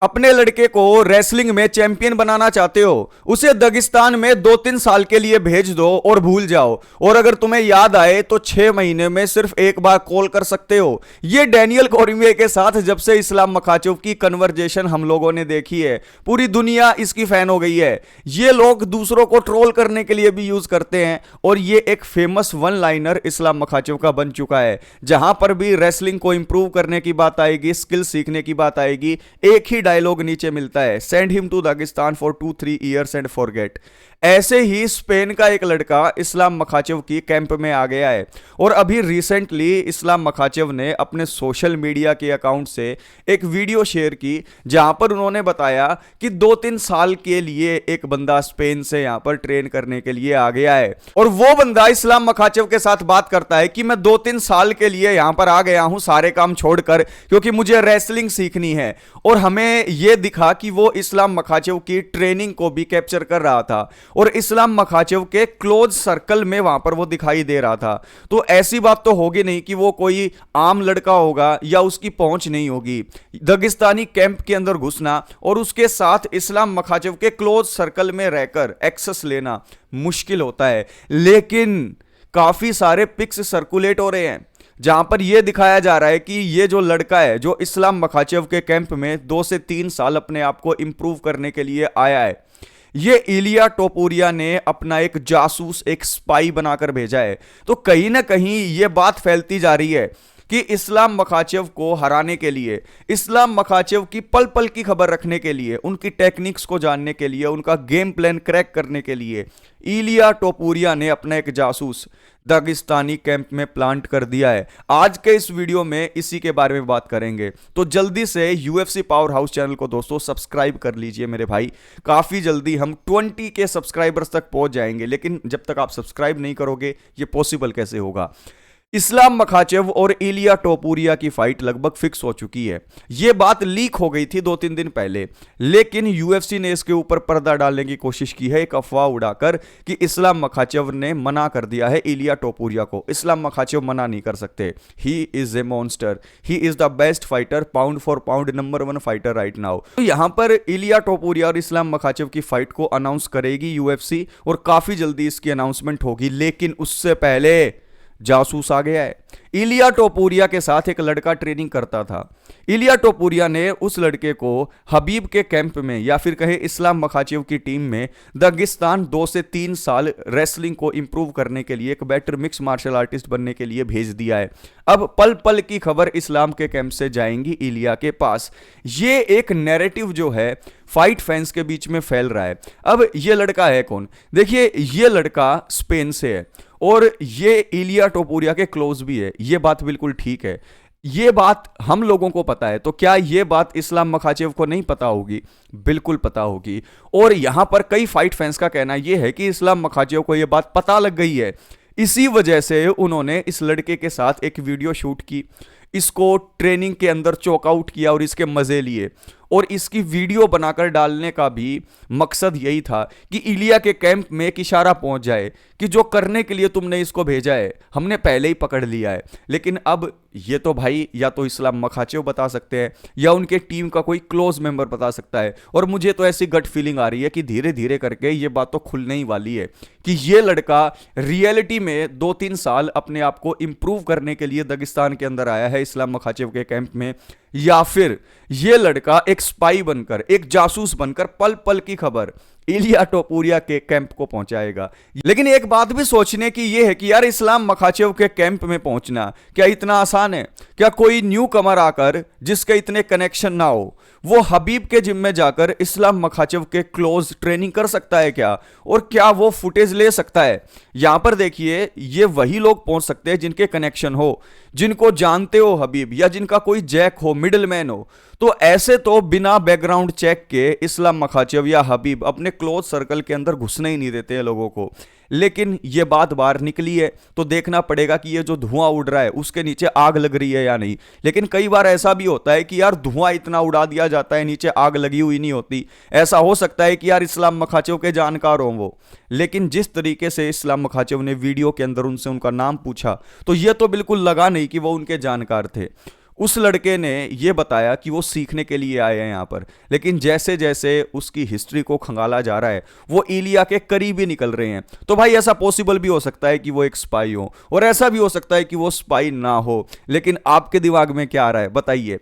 अपने लड़के को रेसलिंग में चैंपियन बनाना चाहते हो, उसे दगिस्तान में 2-3 साल के लिए भेज दो और भूल जाओ। और अगर तुम्हें याद आए तो 6 महीने में सिर्फ एक बार कॉल कर सकते हो। ये डैनियल कॉर्मिये के साथ जब से इस्लाम मखाचोव की कन्वर्जेशन हम लोगों ने देखी है, पूरी दुनिया इसकी फैन हो गई है। ये लोग दूसरों को ट्रोल करने के लिए भी यूज करते हैं और ये एक फेमस वन लाइनर इस्लाम मखाचोव का बन चुका है। जहां पर भी रेसलिंग को इंप्रूव करने की बात आएगी, स्किल सीखने की बात आएगी, एक ही डायलॉग नीचे मिलता है, send him to Dagestan for 2-3 years and forget. ऐसे ही स्पेन का एक लड़का इस्लाम मखाचेव की कैंप में आ गया है और अभी रिसेंटली इस्लाम मखाचेव ने अपने सोशल मीडिया के अकाउंट से एक वीडियो शेयर की जहां पर उन्होंने बताया कि 2-3 साल के लिए एक बंदा स्पेन से यहां पर ट्रेन करने के लिए आ गया है और वो बंदा इस्लाम मखाचेव के साथ बात करता है कि मैं 2-3 साल के लिए यहां पर आ गया हूं सारे काम छोड़कर, क्योंकि मुझे रेसलिंग सीखनी है। और हमें यह दिखा कि वो इस्लाम मखाचेव की ट्रेनिंग को भी कैप्चर कर रहा था और इस्लाम मखाचेव के क्लोज सर्कल में वहां पर वो दिखाई दे रहा था। तो ऐसी बात तो होगी नहीं कि वो कोई आम लड़का होगा या उसकी पहुंच नहीं होगी। दगिस्तानी कैंप के अंदर घुसना और उसके साथ इस्लाम मखाचेव के क्लोज सर्कल में रहकर एक्सेस लेना मुश्किल होता है, लेकिन काफी सारे पिक्स सर्कुलेट हो रहे हैं जहां पर यह दिखाया जा रहा है कि ये जो लड़का है जो इस्लाम मखाचेव के कैंप में 2 से 3 साल अपने आप को इंप्रूव करने के लिए आया है, ये इलिया टोपुरिया ने अपना एक जासूस, एक स्पाई बनाकर भेजा है। तो कहीं ना कहीं ये बात फैलती जा रही है कि इस्लाम मखाचेव को हराने के लिए, इस्लाम मखाचेव की पल पल की खबर रखने के लिए, उनकी टेक्निक्स को जानने के लिए, उनका गेम प्लान क्रैक करने के लिए इलिया टोपुरिया ने अपना एक जासूस दागिस्तानी कैंप में प्लांट कर दिया है। आज के इस वीडियो में इसी के बारे में बात करेंगे, तो जल्दी से यूएफसी पावर हाउस चैनल को दोस्तों सब्सक्राइब कर लीजिए मेरे भाई। काफी जल्दी हम 20 के सब्सक्राइबर्स तक पहुंच जाएंगे, लेकिन जब तक आप सब्सक्राइब नहीं करोगे ये पॉसिबल कैसे होगा। इस्लाम मखाचेव और इलिया टोपुरिया की फाइट लगभग फिक्स हो चुकी है। यह बात लीक हो गई थी 2-3 दिन पहले, लेकिन यूएफसी ने इसके ऊपर पर्दा डालने की कोशिश की है एक अफवाह उड़ाकर कि इस्लाम मखाचेव ने मना कर दिया है इलिया टोपुरिया को। इस्लाम मखाचेव मना नहीं कर सकते। He is a monster, he is the best fighter, pound for pound number 1 fighter right now. तो यहां पर इलिया टोपुरिया और इस्लाम मखाचेव की फाइट को अनाउंस करेगी यूएफसी और काफी जल्दी इसकी अनाउंसमेंट होगी, लेकिन उससे पहले जासूस आ गया है। इलिया टोपुरिया के साथ एक लड़का ट्रेनिंग करता था। इलिया टोपुरिया ने उस लड़के को हबीब के कैंप में या फिर कहे इस्लाम मखाचेव की टीम में दगिस्तान 2 से 3 साल रेसलिंग को इंप्रूव करने के लिए, एक बेटर मिक्स मार्शल आर्टिस्ट बनने के लिए भेज दिया है। अब पल पल की खबर इस्लाम के कैंप से जाएंगी इलिया के पास। ये एक नैरेटिव जो है फाइट फैंस के बीच में फैल रहा है। अब ये लड़का है कौन? देखिए, ये लड़का स्पेन से है और ये इलिया टोपुरिया के क्लोज भी है। ये बात बिल्कुल ठीक है, ये बात हम लोगों को पता है। तो क्या ये बात इस्लाम मखाचेव को नहीं पता होगी? बिल्कुल पता होगी। और यहां पर कई फाइट फैंस का कहना यह है कि इस्लाम मखाचेव को यह बात पता लग गई है, इसी वजह से उन्होंने इस लड़के के साथ एक वीडियो शूट की, इसको ट्रेनिंग के अंदर चौकआउट किया और इसके मजे लिए। और इसकी वीडियो बनाकर डालने का भी मकसद यही था कि इलिया के कैंप में एक इशारा पहुंच जाए कि जो करने के लिए तुमने इसको भेजा है हमने पहले ही पकड़ लिया है। लेकिन अब ये तो भाई या तो इस्लाम मखाचेव बता सकते हैं या उनके टीम का कोई क्लोज मेंबर बता सकता है। और मुझे तो ऐसी गट फीलिंग आ रही है कि धीरे धीरे करके ये बात तो खुलने ही वाली है कि ये लड़का रियलिटी में 2-3 साल अपने आप को इंप्रूव करने के लिए दगिस्तान के अंदर आया है इस्लाम मखाचेव के कैंप में, या फिर ये लड़का एक स्पाई बनकर, एक जासूस बनकर पल पल की खबर इलिया टोपुरिया के कैंप को पहुंचाएगा। लेकिन एक बात भी सोचने की यह है कि यार इस्लाम मखाचेव के कैंप में पहुंचना क्या इतना आसान है? क्या कोई न्यू कमर आकर जिसके इतने कनेक्शन ना हो वो हबीब के जिम में जाकर इस्लाम मखाचेव के क्लोज ट्रेनिंग कर सकता है क्या? और क्या वो फुटेज ले सकता है? यहां पर देखिए, ये वही लोग पहुंच सकते हैं जिनके कनेक्शन हो, जिनको जानते हो हबीब, या जिनका कोई जैक हो, मिडलमैन हो। तो ऐसे तो बिना बैकग्राउंड चेक के इस्लाम मखाचेव या हबीब अपने क्लोज सर्कल के अंदर घुसने ही नहीं देते हैं लोगों को। लेकिन ये बात बाहर निकली है तो देखना पड़ेगा कि ये जो धुआं उड़ रहा है उसके नीचे आग लग रही है या नहीं। लेकिन कई बार ऐसा भी होता है कि यार धुआं इतना उड़ा दिया जाता है, नीचे आग लगी हुई नहीं होती। ऐसा हो सकता है कि यार इस्लाम मखाचेव के जानकार हों वो, लेकिन जिस तरीके से इस्लाम मखाचेव ने वीडियो के अंदर उनसे उनका नाम पूछा तो यह तो बिल्कुल लगा नहीं कि वो उनके जानकार थे। उस लड़के ने ये बताया कि वो सीखने के लिए आए हैं यहाँ पर, लेकिन जैसे जैसे उसकी हिस्ट्री को खंगाला जा रहा है वो इलिया के करीब ही निकल रहे हैं। तो भाई ऐसा पॉसिबल भी हो सकता है कि वो एक स्पाई हो, और ऐसा भी हो सकता है कि वो स्पाई ना हो। लेकिन आपके दिमाग में क्या आ रहा है बताइए।